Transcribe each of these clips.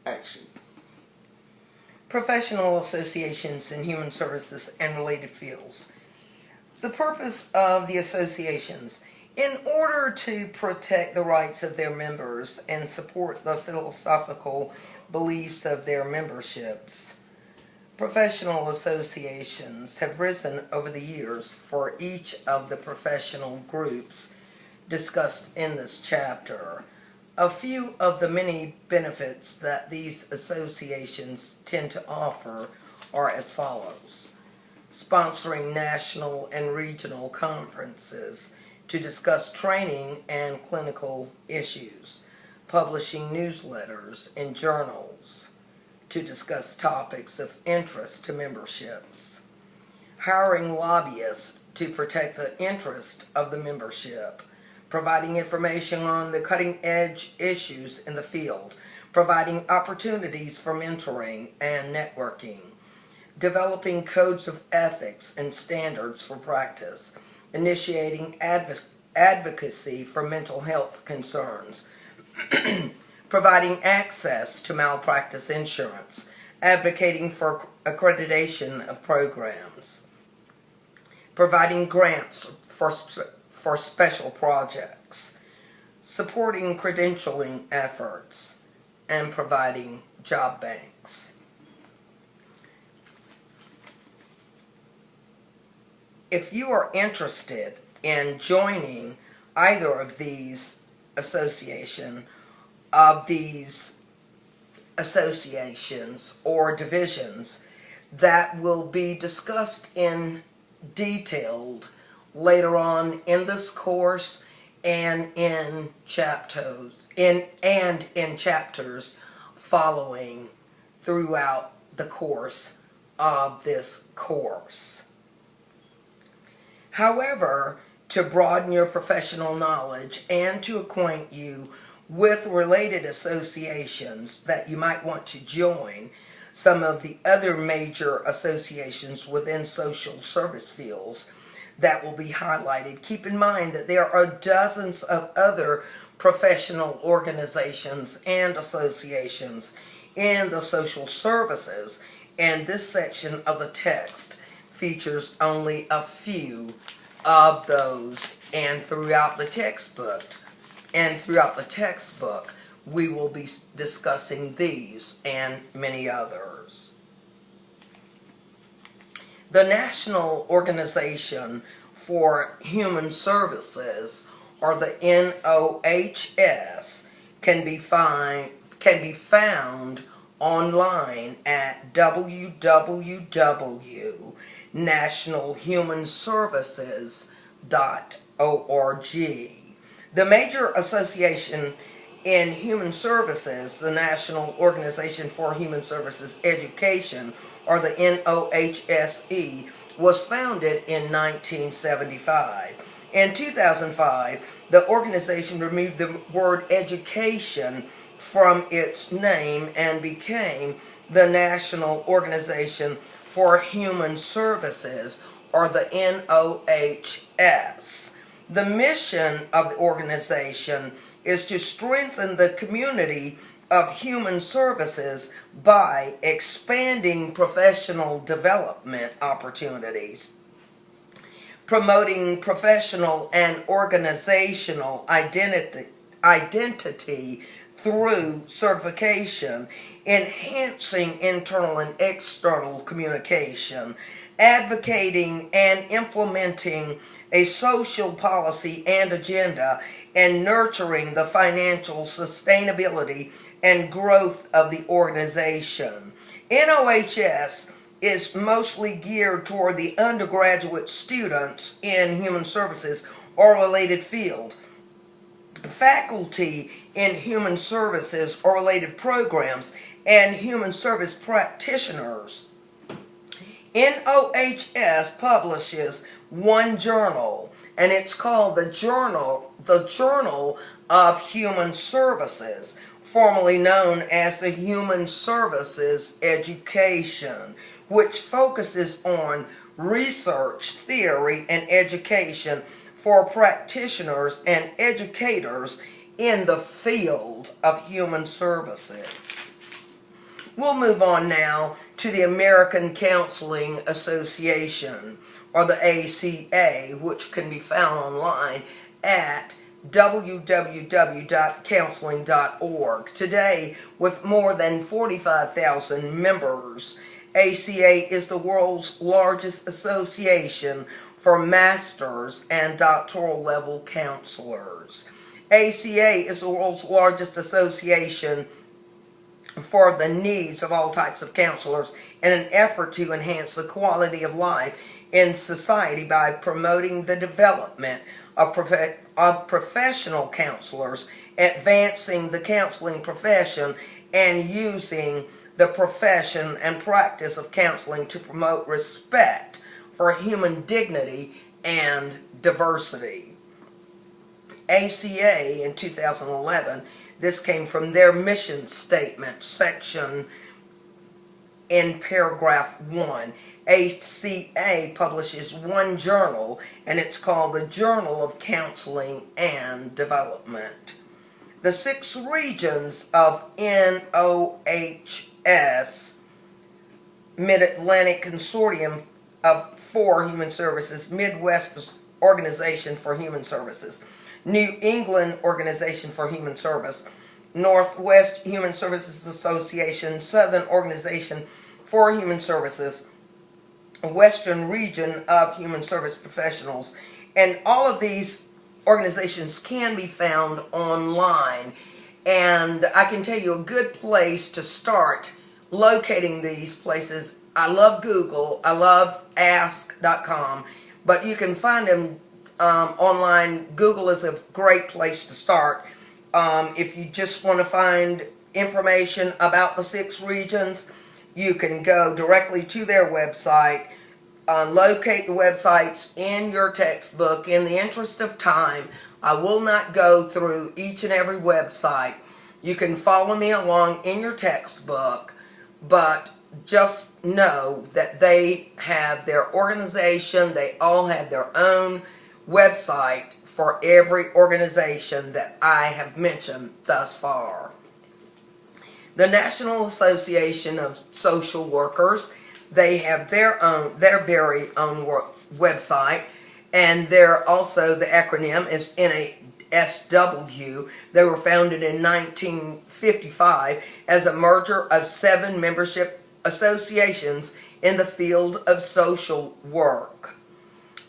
Action. Professional associations in human services and related fields. The purpose of the associations, in order to protect the rights of their members and support the philosophical beliefs of their memberships. Professional associations have risen over the years for each of the professional groups discussed in this chapter. A few of the many benefits that these associations tend to offer are as follows. Sponsoring national and regional conferences to discuss training and clinical issues. Publishing newsletters and journals to discuss topics of interest to memberships. Hiring lobbyists to protect the interest of the membership. Providing information on the cutting-edge issues in the field, providing opportunities for mentoring and networking, developing codes of ethics and standards for practice, initiating advocacy for mental health concerns, providing access to malpractice insurance, advocating for accreditation of programs, providing grants for special projects, supporting credentialing efforts, and providing job banks. If you are interested in joining either of these associations or divisions that will be discussed in detail later on in this course and in chapters following throughout the course of this course. However, to broaden your professional knowledge and to acquaint you with related associations that you might want to join, some of the other major associations within social service fields that will be highlighted. Keep in mind that there are dozens of other professional organizations and associations in the social services, and this section of the text features only a few of those, and throughout the textbook we will be discussing these and many others. The National Organization for Human Services, or the NOHS, can be found online at www.nationalhumanservices.org. The major association in human services, the National Organization for Human Services Education, or the NOHSE, was founded in 1975. In 2005, the organization removed the word education from its name and became the National Organization for Human Services, or the NOHS. The mission of the organization is to strengthen the community of human services by expanding professional development opportunities, promoting professional and organizational identity through certification, enhancing internal and external communication, advocating and implementing a social policy and agenda, and nurturing the financial sustainability and growth of the organization. NOHS is mostly geared toward the undergraduate students in human services or related field, faculty in human services or related programs, and human service practitioners. NOHS publishes one journal, and it's called the Journal of Human Services, formerly known as the Human Services Education, which focuses on research, theory, and education for practitioners and educators in the field of human services. We'll move on now to the American Counseling Association, or the ACA, which can be found online at www.counseling.org. Today, with more than 45,000 members, ACA is the world's largest association for master's and doctoral level counselors. ACA is the world's largest association for the needs of all types of counselors in an effort to enhance the quality of life in society by promoting the development of professional counselors, advancing the counseling profession, and using the profession and practice of counseling to promote respect for human dignity and diversity. ACA in 2011, this came from their mission statement section in paragraph 1. ACA publishes one journal, and it's called the Journal of Counseling and Development. The 6 regions of NOHS, Mid-Atlantic Consortium for Human Services, Midwest Organization for Human Services, New England Organization for Human Service, Northwest Human Services Association, Southern Organization for Human Services, Western Region of Human Service Professionals, and all of these organizations can be found online. And I can tell you a good place to start locating these places. I love Google, I love ask.com, but you can find them online. Google is a great place to start. If you just want to find information about the 6 regions, you can go directly to their website, locate the websites in your textbook. In the interest of time, I will not go through each and every website. You can follow me along in your textbook, but just know that they have their organization, they all have their own website for every organization that I have mentioned thus far. The National Association of Social Workers, they have their very own website, and they're also, the acronym is NASW. They were founded in 1955 as a merger of 7 membership associations in the field of social work.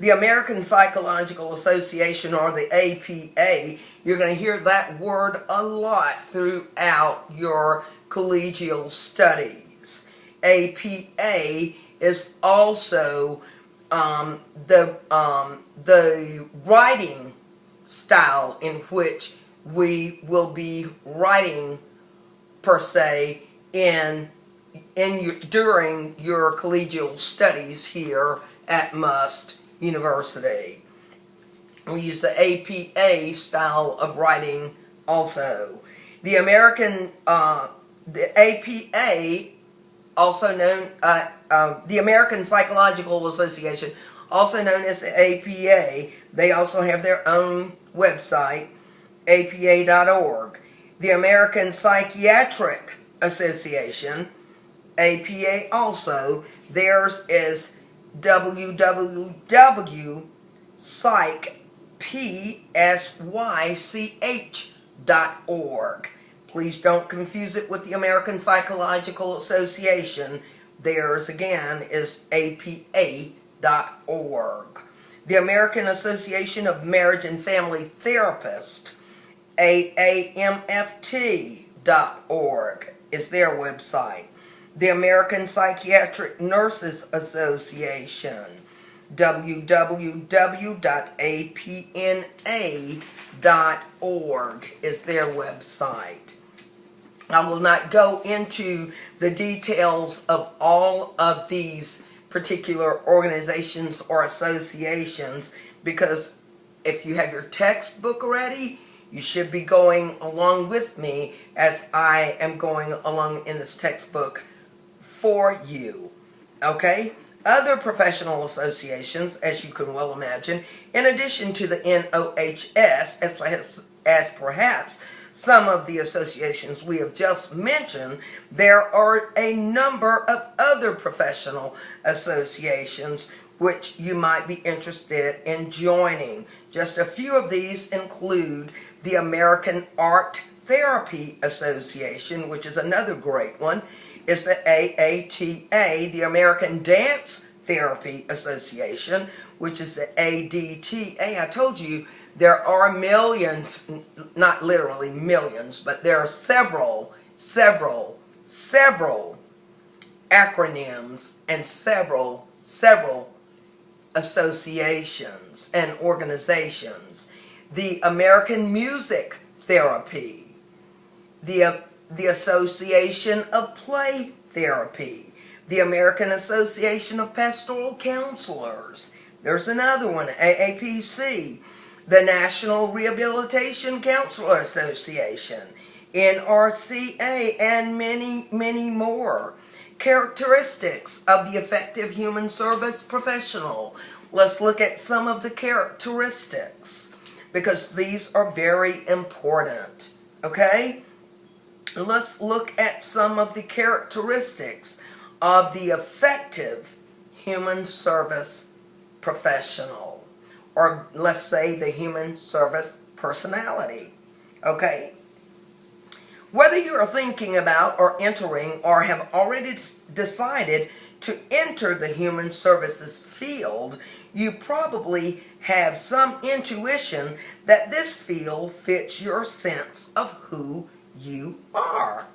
The American Psychological Association, or the APA, you're going to hear that word a lot throughout your collegial studies. APA is also the writing style in which we will be writing, per se, during your collegial studies here at Must University. We use the APA style of writing also. The APA, also known, the American Psychological Association, also known as the APA, they also have their own website, apa.org. The American Psychiatric Association, APA also, theirs is www.psych.org. Please don't confuse it with the American Psychological Association. Theirs, again, is apa.org. The American Association of Marriage and Family Therapists, AAMFT.org, is their website. The American Psychiatric Nurses Association, www.apna.org, is their website. I will not go into the details of all of these particular organizations or associations, because if you have your textbook already, you should be going along with me as I am going along in this textbook for you. Okay? Other professional associations, as you can well imagine, in addition to the NOHS, as perhaps some of the associations we have just mentioned, there are a number of other professional associations which you might be interested in joining. Just a few of these include the American Art Therapy Association, which is another great one. It's the AATA, the American Dance Therapy Association, which is the ADTA. I told you there are millions, not literally millions, but there are several acronyms and several associations and organizations. The American Music Therapy, the Association of Play Therapy, the American Association of Pastoral Counselors. There's another one, AAPC, the National Rehabilitation Counselor Association, NRCA, and many more. Characteristics of the effective human service professional. Let's look at some of the characteristics, because these are very important, okay? Let's look at some of the characteristics of the effective human service professional, or let's say the human service personality, okay? Whether you are thinking about or entering or have already decided to enter the human services field, you probably have some intuition that this field fits your sense of who you are.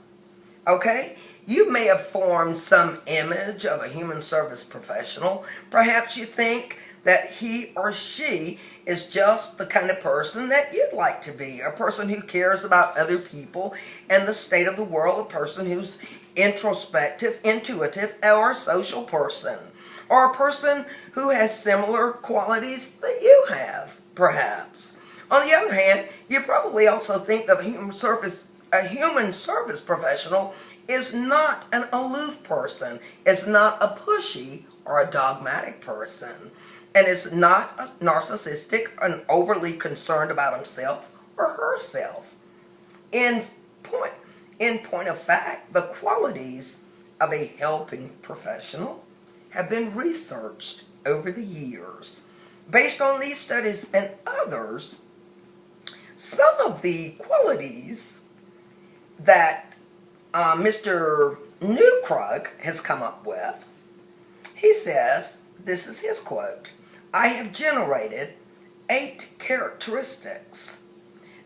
Okay? You may have formed some image of a human service professional. Perhaps you think that he or she is just the kind of person that you'd like to be, a person who cares about other people and the state of the world, a person who's introspective, intuitive, or a social person, or a person who has similar qualities that you have, perhaps. On the other hand, you probably also think that a human service professional is not an aloof person, is not a pushy or a dogmatic person, and is not a narcissistic and overly concerned about himself or herself. In point of fact, the qualities of a helping professional have been researched over the years. Based on these studies and others, some of the qualities that Mr. Newkrug has come up with, he says, this is his quote, "I have generated 8 characteristics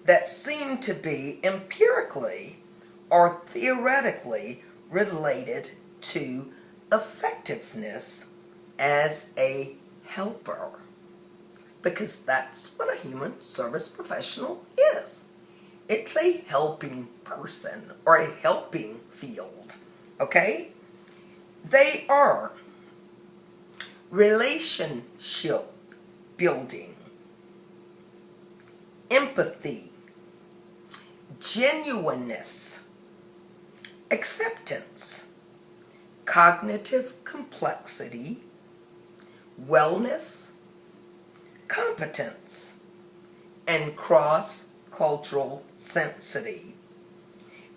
that seem to be empirically or theoretically related to effectiveness as a helper." Because that's what a human service professional is. It's a helping person or a helping field. Okay? They are relationship building, empathy, genuineness, acceptance, cognitive complexity, wellness, competence, and cross-cultural sensitivity.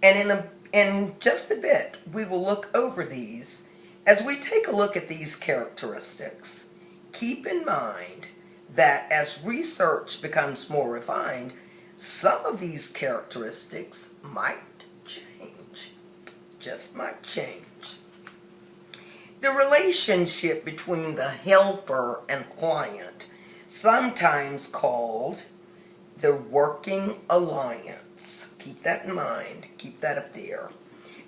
And in just a bit, we will look over these. As we take a look at these characteristics, keep in mind that as research becomes more refined, some of these characteristics might change, just might change. The relationship between the helper and client, sometimes called the working alliance, keep that in mind, keep that up there,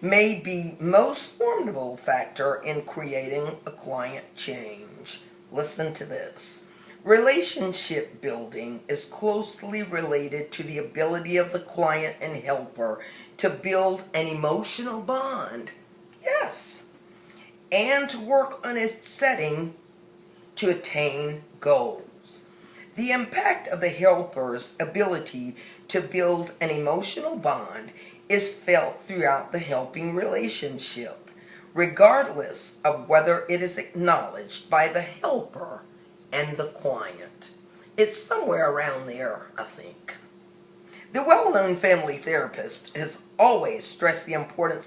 may be most formidable factor in creating a client change. Listen to this. Relationship building is closely related to the ability of the client and helper to build an emotional bond. Yes. And to work on a setting to attain goals. The impact of the helper's ability to build an emotional bond is felt throughout the helping relationship, regardless of whether it is acknowledged by the helper and the client. It's somewhere around there, I think. The well-known family therapist has always stressed the importance